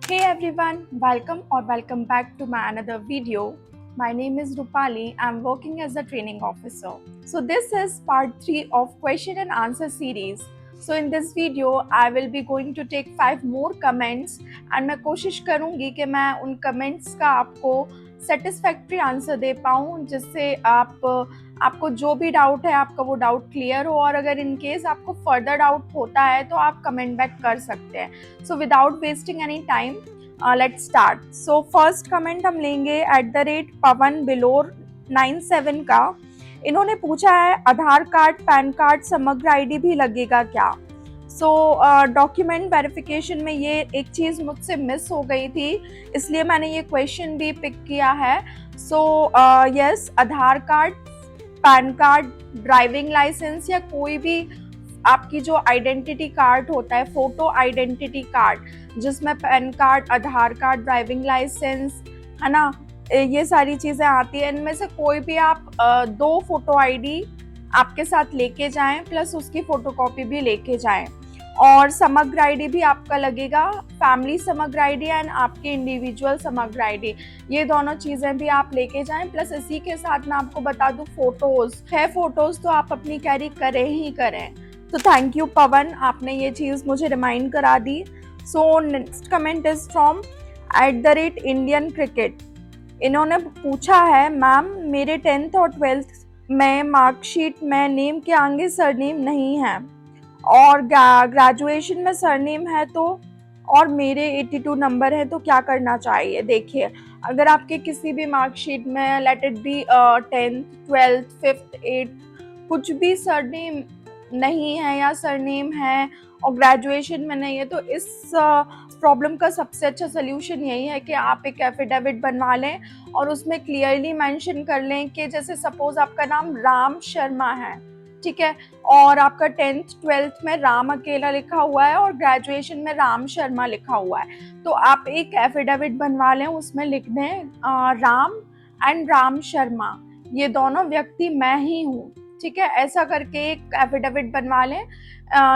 Hey everyone, welcome or welcome back to my another video. My name is Rupali. I'm working as a training officer. So this is part 3 of question and answer series. So in this video I will be going to take 5 more comments and मैं कोशिश करूंगी कि मैं उन comments का आपको satisfactory answer दे पाऊँ जिससे आपको जो भी डाउट है आपका वो डाउट क्लियर हो और अगर इन केस आपको फर्दर डाउट होता है तो आप कमेंट बैक कर सकते हैं। So without wasting any time let's start. So first comment हम लेंगे @पवन बिलोर 97 का। इन्होंने पूछा है आधार कार्ड पैन कार्ड समग्र आईडी भी लगेगा क्या। सो डॉक्यूमेंट वेरिफिकेशन में ये एक चीज़ मुझसे मिस हो गई थी इसलिए मैंने ये क्वेश्चन भी पिक किया है। So yes, Aadhaar card PAN card driving licence या कोई भी आपकी जो आइडेंटिटी कार्ड होता है फोटो आइडेंटिटी कार्ड जिसमें PAN card Aadhaar card driving licence है ना, ये सारी चीज़ें आती हैं। इनमें से कोई भी आप 2 फोटो आईडी आपके साथ लेके जाएं प्लस उसकी फोटोकॉपी भी लेके जाएं और समग्र आईडी भी आपका लगेगा, फैमिली समग्र आईडी एंड आपकी इंडिविजुअल समग्र आईडी, ये दोनों चीज़ें भी आप लेके जाएं। प्लस इसी के साथ मैं आपको बता दूं फोटोज़ तो आप अपनी कैरी करें ही करें। तो थैंक यू पवन, आपने ये चीज़ मुझे रिमाइंड करा दी। So next comment is from @Indian cricket. इन्होंने पूछा है मैम मेरे 10th और 12th में मार्कशीट में नेम के आगे सरनेम नहीं है और ग्रेजुएशन में सरनेम है तो और मेरे 82 नंबर है तो क्या करना चाहिए। देखिए, अगर आपके किसी भी मार्कशीट में let it be 10th 12th 5th 8th कुछ भी सरनेम नहीं है या सरनेम है और ग्रेजुएशन में नहीं है तो इस प्रॉब्लम का सबसे अच्छा सोल्यूशन यही है कि आप एक एफिडेविट बनवा लें और उसमें क्लियरली मेंशन कर लें कि जैसे सपोज आपका नाम राम शर्मा है, ठीक है, और आपका 10th 12th में राम अकेला लिखा हुआ है और ग्रेजुएशन में राम शर्मा लिखा हुआ है, तो आप एक एफिडेविट बनवा लें, उसमें लिख दें राम एंड राम शर्मा, ये दोनों व्यक्ति मैं ही हूँ, ठीक है, ऐसा करके एक एफिडेविट बनवा लें।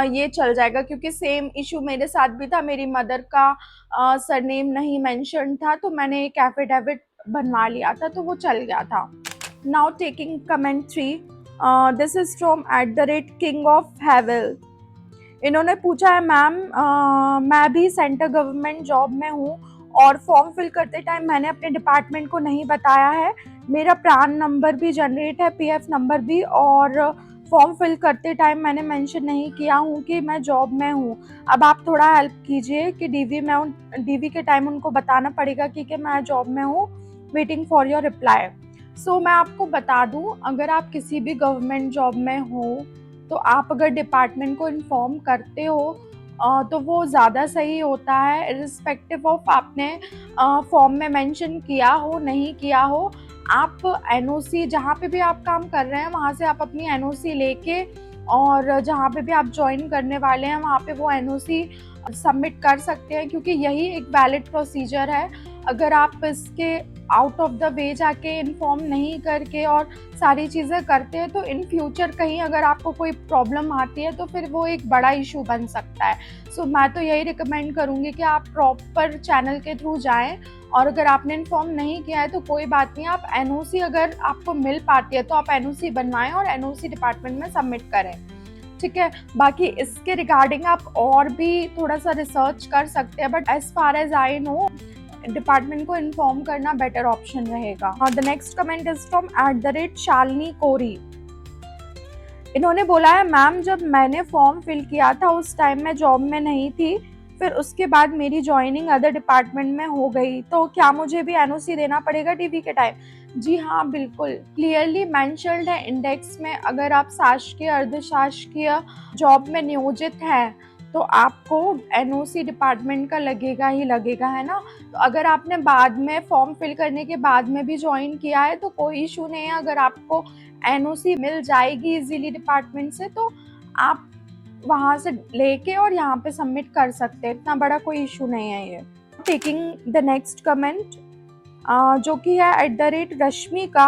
ये चल जाएगा क्योंकि सेम इशू मेरे साथ भी था, मेरी मदर का सरनेम नहीं मेंशन था तो मैंने एक एफिडेविट बनवा लिया था तो वो चल गया था। Now taking comment 3, this is from @king of Havel। इन्होंने पूछा है मैम मैं भी सेंटर गवर्नमेंट जॉब में हूँ और फॉर्म फिल करते टाइम मैंने अपने डिपार्टमेंट को नहीं बताया है, मेरा प्रान नंबर भी जनरेट है, पीएफ नंबर भी, और फॉर्म फिल करते टाइम मैंने मेंशन नहीं किया हूँ कि मैं जॉब में हूँ। अब आप थोड़ा हेल्प कीजिए कि डीवी के टाइम उनको बताना पड़ेगा कि मैं जॉब में हूँ, वेटिंग फॉर योर रिप्लाई। सो मैं आपको बता दूँ, अगर आप किसी भी गवर्नमेंट जॉब में हो तो आप अगर डिपार्टमेंट को इन्फॉर्म करते हो तो वो ज़्यादा सही होता है, इर्रिस्पेक्टिव ऑफ आपने फॉर्म में मेंशन किया हो नहीं किया हो। आप एनओसी जहाँ पे भी आप काम कर रहे हैं वहाँ से आप अपनी एनओसी लेके और जहाँ पे भी आप ज्वाइन करने वाले हैं वहाँ पे वो एनओसी सबमिट कर सकते हैं क्योंकि यही एक वैलिड प्रोसीजर है। अगर आप इसके आउट ऑफ द वे जाके इन्फॉर्म नहीं करके और सारी चीज़ें करते हैं तो इन फ्यूचर कहीं अगर आपको कोई प्रॉब्लम आती है तो फिर वो एक बड़ा इशू बन सकता है। सो मैं तो यही रिकमेंड करूँगी कि आप प्रॉपर चैनल के थ्रू जाएं और अगर आपने इन्फॉर्म नहीं किया है तो कोई बात नहीं, आप एनओसी अगर आपको मिल पाती है तो आप एनओसी बनवाएं और एनओसी डिपार्टमेंट में सबमिट करें, ठीक है। बाकी इसके रिगार्डिंग आप और भी थोड़ा सा रिसर्च कर सकते हैं but as far as I know department को इन्फॉर्म करना बेटर ऑप्शन रहेगा। The next comment is from @Shalini Kori. इन्होंने बोला है मैम जब मैंने फॉर्म फिल किया था उस टाइम मैं जॉब में नहीं थी, फिर उसके बाद मेरी ज्वाइनिंग अदर डिपार्टमेंट में हो गई तो क्या मुझे भी एनओसी देना पड़ेगा डीवी के टाइम। जी हाँ बिल्कुल, क्लियरली मेंशन्ड है इंडेक्स में, अगर आप शासकीय अर्धशासकीय जॉब में नियोजित हैं तो आपको एनओसी डिपार्टमेंट का लगेगा ही लगेगा, है ना। तो अगर आपने बाद में फॉर्म फिल करने के बाद में भी ज्वाइन किया है तो कोई इशू नहीं है, अगर आपको एनओसी मिल जाएगी इजीली डिपार्टमेंट से तो आप वहाँ से लेके और यहाँ पे सबमिट कर सकते हैं, इतना बड़ा कोई इशू नहीं है ये। टेकिंग द नेक्स्ट कमेंट जो कि है @रश्मि का।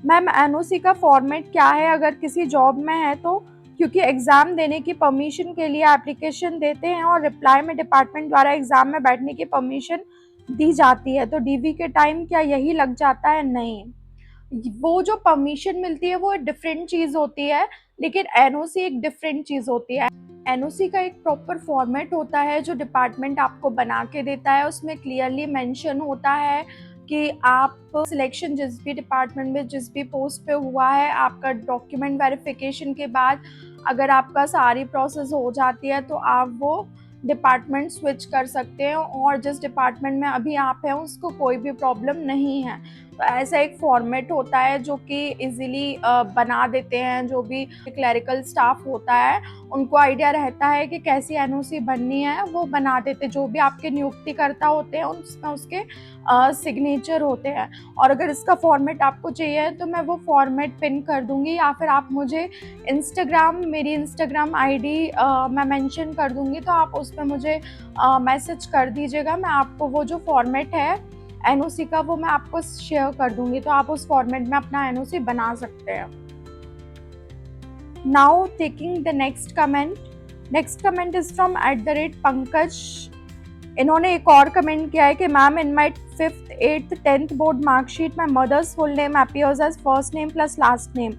मैम एनओसी का फॉर्मेट क्या है, अगर किसी जॉब में है तो क्योंकि एग्ज़ाम देने की परमिशन के लिए एप्लीकेशन देते हैं और रिप्लाई में डिपार्टमेंट द्वारा एग्ज़ाम में बैठने की परमिशन दी जाती है। तो डीवी के टाइम क्या यही लग जाता है? नहीं, वो जो परमिशन मिलती है वो डिफरेंट चीज़ होती है, लेकिन एनओसी एक डिफरेंट चीज़ होती है। एनओसी का एक प्रॉपर फॉर्मेट होता है जो डिपार्टमेंट आपको बना के देता है। उसमें क्लियरली मेंशन होता है कि आप सिलेक्शन जिस भी डिपार्टमेंट में जिस भी पोस्ट पे हुआ है, आपका डॉक्यूमेंट वेरिफिकेशन के बाद अगर आपका सारी प्रोसेस हो जाती है तो आप वो डिपार्टमेंट स्विच कर सकते हैं और जिस डिपार्टमेंट में अभी आप हैं उसको कोई भी प्रॉब्लम नहीं है। तो ऐसा एक फॉर्मेट होता है जो कि इजीली बना देते हैं। जो भी क्लरिकल स्टाफ होता है उनको आइडिया रहता है कि कैसी एनओसी बननी है, वो बना देते। जो भी आपके नियुक्तिकर्ता होते हैं उसमें उसके सिग्नेचर होते हैं। और अगर इसका फॉर्मेट आपको चाहिए तो मैं वो फॉर्मेट पिन कर दूंगी, या फिर आप मुझे मेरी इंस्टाग्राम आईडी मैं मेंशन कर दूंगी, तो आप उस पर मुझे मैसेज कर दीजिएगा। मैं आपको वो जो फॉर्मेट है एनओसी का वो मैं आपको शेयर कर दूंगी, तो आप उस फॉर्मेट में अपना एनओसी बना सकते हैं। Now taking the next comment is from @Pankaj. इन्होंने एक और कमेंट किया है कि ma'am, in my 5th 8th 10th board marksheet my mother's full name appears as first name plus last name.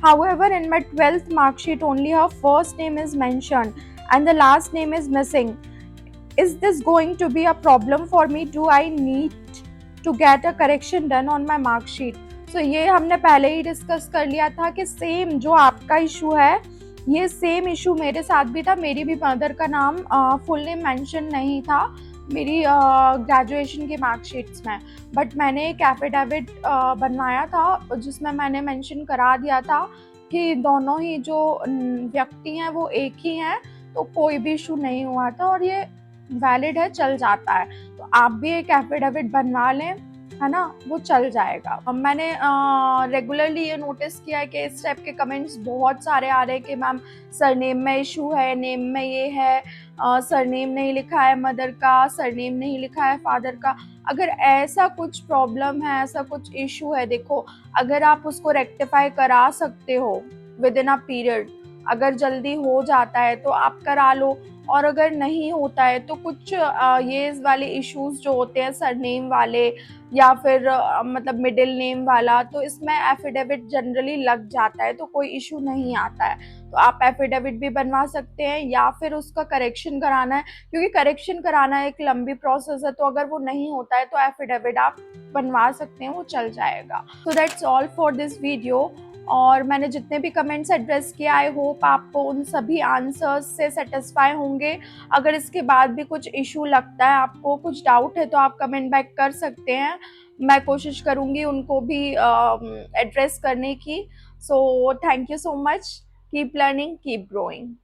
However, in my 12th marksheet only her first name is mentioned and the last name is missing. Is this going to be a problem for me? Do I need to get a correction done on my mark sheet? So ये हमने पहले ही discuss कर लिया था कि same जो आपका issue है ये सेम इशू मेरे साथ भी था। मेरी भी मदर का नाम फुल नेम मेंशन नहीं था मेरी ग्रेजुएशन की मार्कशीट्स में, बट मैंने एक एफिडेविट बनवाया था जिसमें मैंने मेंशन करा दिया था कि दोनों ही जो व्यक्ति हैं वो एक ही हैं, तो कोई भी इशू नहीं हुआ था और ये वैलिड है, चल जाता है। तो आप भी एक एफिडेविट बनवा लें, है ना, वो चल जाएगा। मैंने रेगुलरली ये नोटिस किया है कि इस टाइप के कमेंट्स बहुत सारे आ रहे हैं कि मैम सरनेम में इशू है, नेम में ये है, सरनेम नहीं लिखा है मदर का, सरनेम नहीं लिखा है फादर का। अगर ऐसा कुछ प्रॉब्लम है, ऐसा कुछ इशू है, देखो अगर आप उसको रेक्टिफाई करा सकते हो विद इन अ पीरियड, अगर जल्दी हो जाता है तो आप करा लो, और अगर नहीं होता है तो कुछ ये वाले इश्यूज जो होते हैं सरनेम वाले या फिर मतलब मिडिल नेम वाला, तो इसमें एफिडेविट जनरली लग जाता है, तो कोई इशू नहीं आता है। तो आप एफिडेविट भी बनवा सकते हैं या फिर उसका करेक्शन कराना है, क्योंकि करेक्शन कराना एक लंबी प्रोसेस है, तो अगर वो नहीं होता है तो एफिडेविट आप बनवा सकते हैं, वो चल जाएगा। So that's all for this video. और मैंने जितने भी कमेंट्स एड्रेस किए, आई होप आपको उन सभी आंसर्स से सेटिस्फाई होंगे। अगर इसके बाद भी कुछ इशू लगता है, आपको कुछ डाउट है, तो आप कमेंट बैक कर सकते हैं। मैं कोशिश करूँगी उनको भी एड्रेस करने की। So thank you so much. Keep learning, keep growing.